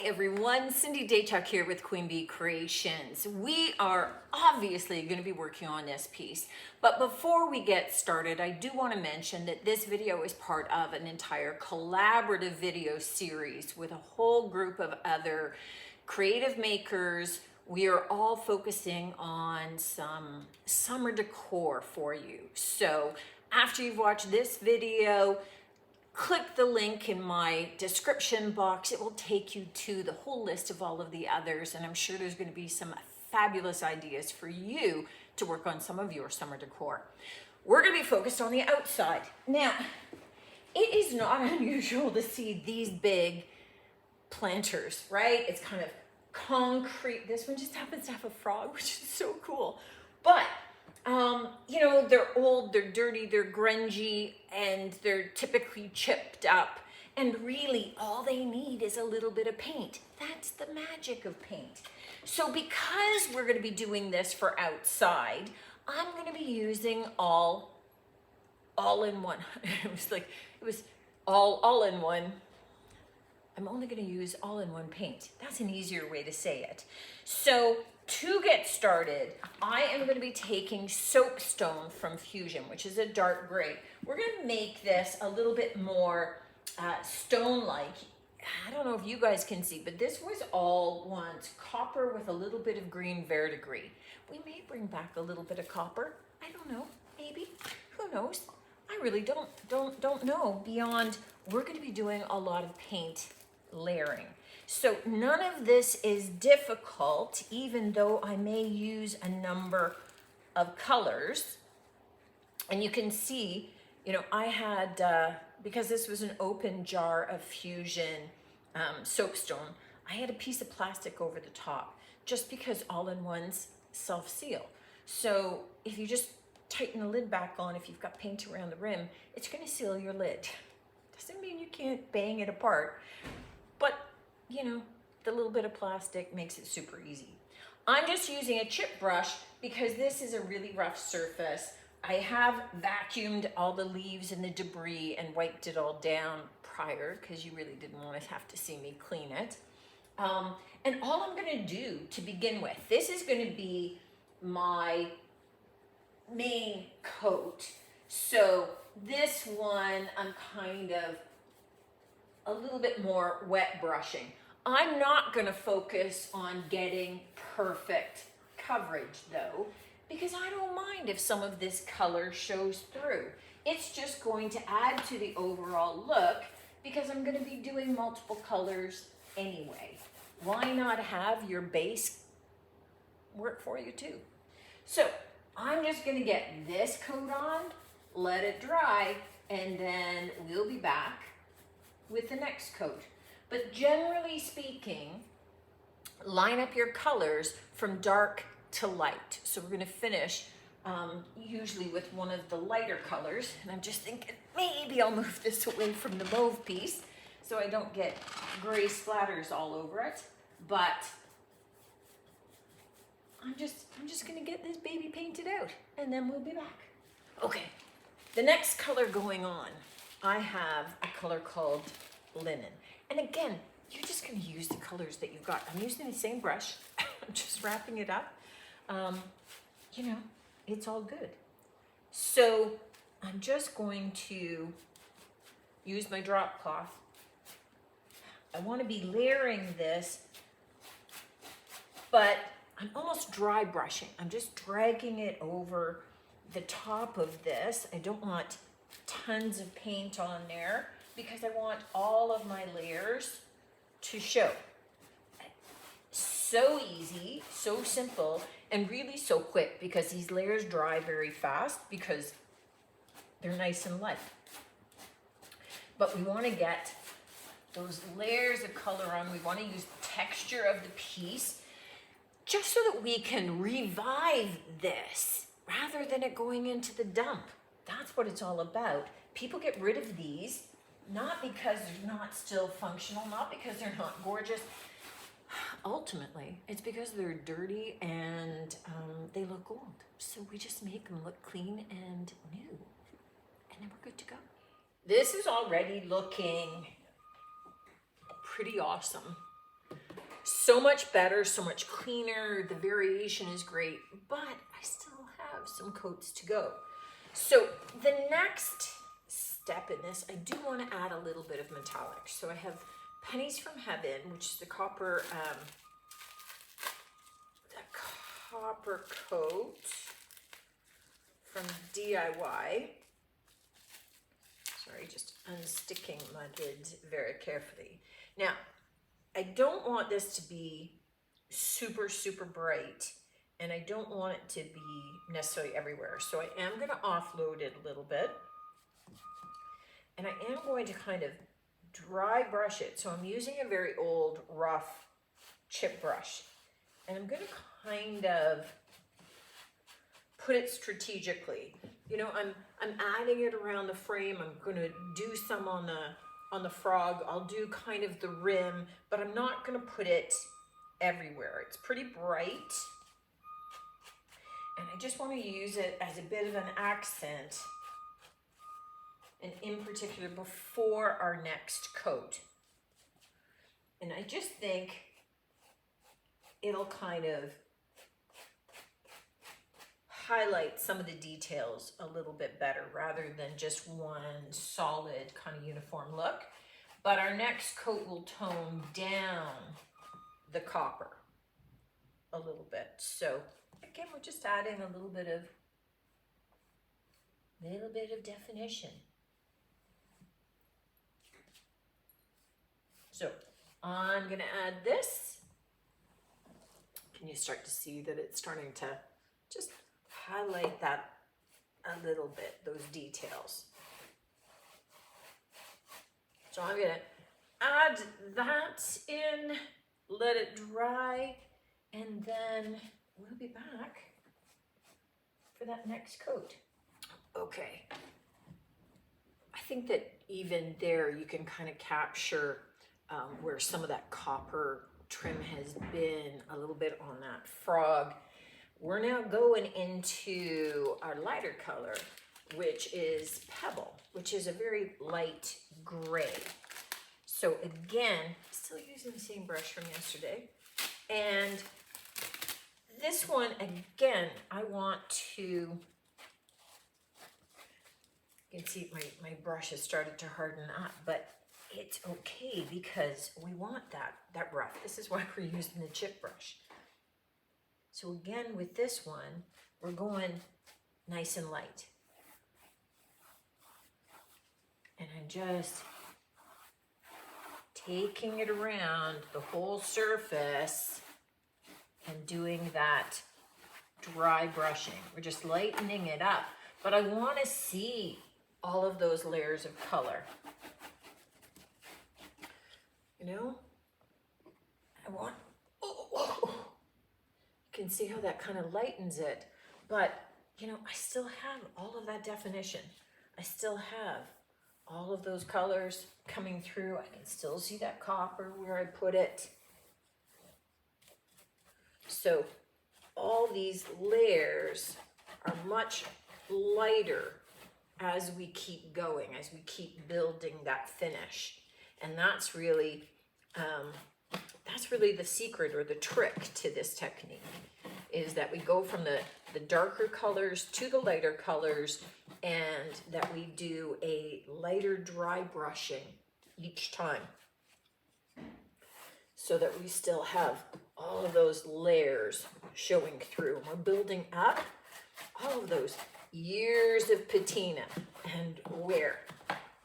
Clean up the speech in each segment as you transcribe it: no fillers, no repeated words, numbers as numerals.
Everyone, Cindy Daytuck here with Queen Bee Creations. We are obviously going to be working on this piece, but before we get started, I do want to mention that this video is part of an entire collaborative video series with a whole group of other creative makers. We are all focusing on some summer decor for you. So after you've watched this video, click the link in my description box. It will take you to the whole list of all of the others, and I'm sure there's going to be some fabulous ideas for you to work on some of your summer decor. We're going to be focused on the outside. Now, it is not unusual to see these big planters, right? It's kind of concrete. This one just happens to have a frog, which is so cool. But you know, they're old, they're dirty, they're grungy, and they're typically chipped up. And really, all they need is a little bit of paint. That's the magic of paint. So because we're going to be doing this for outside, I'm going to be using all in one. It was all in one. I'm only going to use all-in-one paint. That's an easier way to say it. So to get started, I am going to be taking soapstone from Fusion, which is a dark gray. We're going to make this a little bit more stone-like. I don't know if you guys can see, but this was all once copper with a little bit of green verdigris. We may bring back a little bit of copper. I don't know, maybe. Who knows? I really don't know. Beyond, we're going to be doing a lot of paint layering. So none of this is difficult, even though I may use a number of colors. And you can see, you know, I had, because this was an open jar of Fusion soapstone, I had a piece of plastic over the top, just because all-in-ones self-seal. So if you just tighten the lid back on, if you've got paint around the rim, it's going to seal your lid. Doesn't mean you can't bang it apart, but you know, the little bit of plastic makes it super easy. I'm just using a chip brush because this is a really rough surface. I have vacuumed all the leaves and the debris and wiped it all down prior because you really didn't want to have to see me clean it. And all I'm going to do to begin with, this is going to be my main coat. So this one, I'm kind of a little bit more wet brushing. I'm not going to focus on getting perfect coverage though, because I don't mind if some of this color shows through. It's just going to add to the overall look because I'm going to be doing multiple colors anyway. Why not have your base work for you too? So I'm just going to get this coat on, let it dry, and then we'll be back with the next coat. But generally speaking, line up your colors from dark to light. So we're going to finish usually with one of the lighter colors. And I'm just thinking maybe I'll move this away from the mauve piece so I don't get gray splatters all over it. But I'm just going to get this baby painted out and then we'll be back. Okay, the next color going on, I have a color called linen. And again, you're just going to use the colors that you've got. I'm using the same brush. I'm just wrapping it up. You know, it's all good. So I'm just going to use my drop cloth. I want to be layering this, but I'm almost dry brushing. I'm just dragging it over the top of this. I don't want tons of paint on there because I want all of my layers to show. So easy, so simple, and really so quick because these layers dry very fast because they're nice and light. But we want to get those layers of color on. We want to use the texture of the piece just so that we can revive this rather than it going into the dump. That's what it's all about. People get rid of these not because they're not still functional, not because they're not gorgeous. Ultimately, it's because they're dirty and they look old. So we just make them look clean and new. And then we're good to go. This is already looking pretty awesome. So much better, so much cleaner. The variation is great, but I still have some coats to go. So the next step in this, I do want to add a little bit of metallic. So I have Pennies from Heaven, which is the copper coat from DIY. Sorry, just unsticking my lids very carefully. Now, I don't want this to be super, super bright, and I don't want it to be necessarily everywhere. So I am going to offload it a little bit, and I am going to kind of dry brush it. So I'm using a very old, rough chip brush, and I'm going to kind of put it strategically. You know, I'm adding it around the frame. I'm going to do some on the frog. I'll do kind of the rim, but I'm not going to put it everywhere. It's pretty bright, and I just want to use it as a bit of an accent, and in particular before our next coat. And I just think it'll kind of highlight some of the details a little bit better rather than just one solid kind of uniform look. But our next coat will tone down the copper a little bit. So again, we're just adding a little bit of definition. So I'm gonna add this. Can you start to see that it's starting to just highlight that a little bit, those details? So I'm gonna add that in, let it dry, and then we'll be back for that next coat. Okay. I think that even there you can kind of capture where some of that copper trim has been a little bit on that frog. We're now going into our lighter color, which is Pebble, which is a very light gray. So again, still using the same brush from yesterday. And this one, again, I want to, you can see my brush has started to harden up, but it's okay because we want that rough. This is why we're using the chip brush. So again, with this one, we're going nice and light. And I'm just taking it around the whole surface and doing that dry brushing. We're just lightening it up. But I want to see all of those layers of color. You know, I want, you can see how that kind of lightens it, but you know, I still have all of that definition. I still have all of those colors coming through. I can still see that copper where I put it. So all these layers are much lighter as we keep going, as we keep building that finish. And that's really the secret or the trick to this technique, is that we go from the darker colors to the lighter colors, and that we do a lighter dry brushing each time, so that we still have all of those layers showing through. We're building up all of those years of patina and wear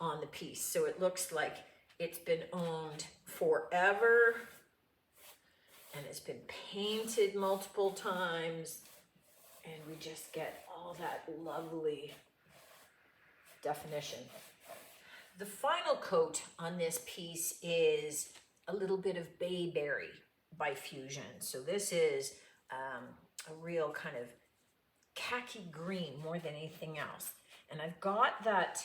on the piece, so it looks like it's been owned forever, and it's been painted multiple times, and we just get all that lovely definition. The final coat on this piece is a little bit of Bayberry by Fusion. So this is a real kind of khaki green more than anything else. And I've got that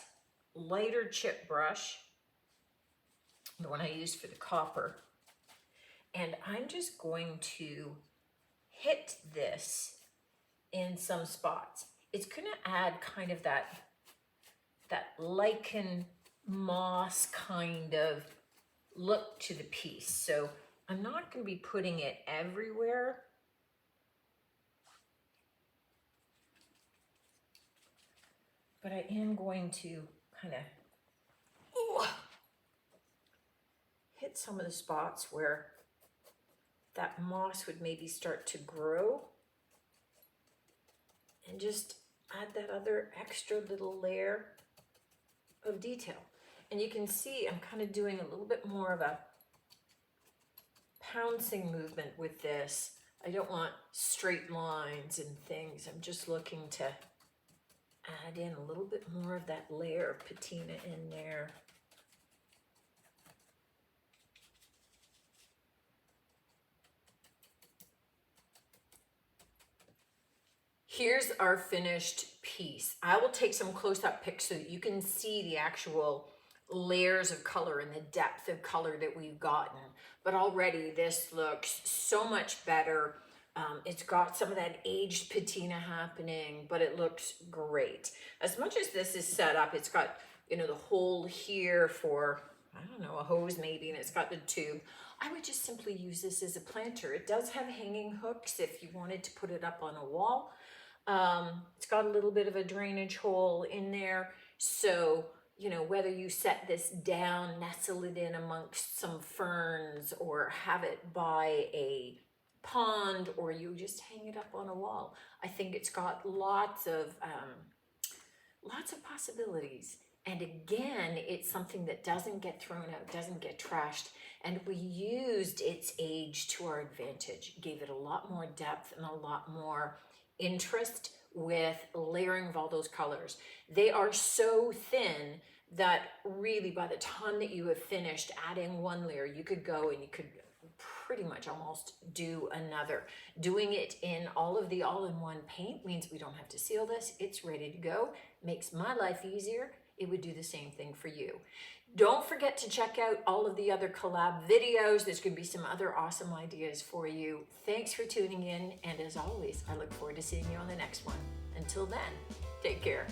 lighter chip brush, the one I used for the copper, and I'm just going to hit this in some spots. It's going to add kind of that lichen moss kind of look to the piece. So I'm not going to be putting it everywhere, but I am going to kind of hit some of the spots where that moss would maybe start to grow, and just add that other extra little layer of detail. And you can see I'm kind of doing a little bit more of a pouncing movement with this. I don't want straight lines and things. I'm just looking to add in a little bit more of that layer of patina in there. Here's our finished piece. I will take some close-up pics so that you can see the actual layers of color and the depth of color that we've gotten. But already this looks so much better. It's got some of that aged patina happening, but it looks great. As much as this is set up, it's got, you know, the hole here for, I don't know, a hose maybe, and it's got the tube. I would just simply use this as a planter. It does have hanging hooks if you wanted to put it up on a wall. It's got a little bit of a drainage hole in there. So, you know, whether you set this down, nestle it in amongst some ferns, or have it by a pond, or you just hang it up on a wall, I think it's got lots of possibilities. And again, it's something that doesn't get thrown out, doesn't get trashed. And we used its age to our advantage, gave it a lot more depth and a lot more interest with layering of all those colors. They are so thin that really by the time that you have finished adding one layer, you could go and you could pretty much almost do another. Doing it in all of the all-in-one paint means we don't have to seal this. It's ready to go. Makes my life easier. It would do the same thing for you. Don't forget to check out all of the other collab videos. There's going to be some other awesome ideas for you. Thanks for tuning in. And as always, I look forward to seeing you on the next one. Until then, take care.